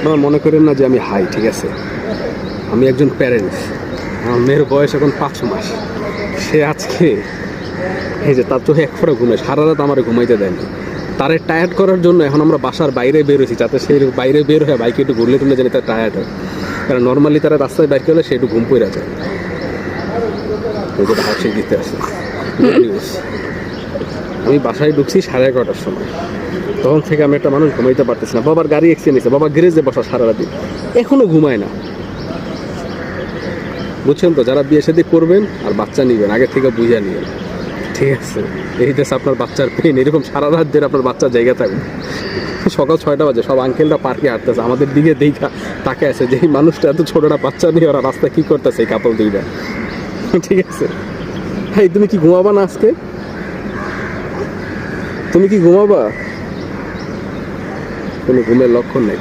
আপনারা মনে করেন না যে আমি হাই, ঠিক আছে? আমি একজন প্যারেন্টস। আমার মেয়ের বয়স এখন 5 মাস। সে আজকে এই যে তার চোখে এক ফোঁটা ঘুমে, সারা রাত আমার ঘুমাইতে দেয়নি। তারে টায়ার্ড করার জন্য এখন আমরা বাসার বাইরে বের হয়েছি, যাতে সেই বাইরে বের হয়ে বাইকে একটু ঘুরলে টুরলে জানি তার টায়ার্ড হয়। কারণ নর্মালি তারা রাস্তায় বাইর করলে সে একটু ঘুম পড়ে যায়। ওই যেটা হাসি দিতে আসে। আমি বাসায় ঢুকছি 11:30টার সময়। তখন থেকে আমি একটা মানুষ ঘুমাইতে পারতেছি না। বাবার গাড়ি এক্সিডেন্ট হয়েছে, বাবা গ্যারেজে বসা সারা রাত, এখনো ঘুমায় না। বুঝছেন তো? যারা বিয়ে শাদী করবেন আর বাচ্চা নিবেন, আগে থেকে বুঝে নিবেন, ঠিক আছে? এই দেশে আপনার বাচ্চার পেন, এরকম সারা রাত ধরে আপনার বাচ্চার জায়গা থাকবে। সকাল 6টা বাজে সব আঙ্কেলরা পার্কে হাঁটতেছে, আমাদের দিকে দেখা তাকে আছে যে এই মানুষটা এত ছোটটা বাচ্চা নিয়ে ওরা রাস্তায় কী করতেছে এই কাপড় দুইটা, ঠিক আছে? হ্যাঁ, তুমি কি ঘুমাবা না আজকে? তুমি কি ঘুমাবা? কোনো ঘুমের লক্ষণ নেই।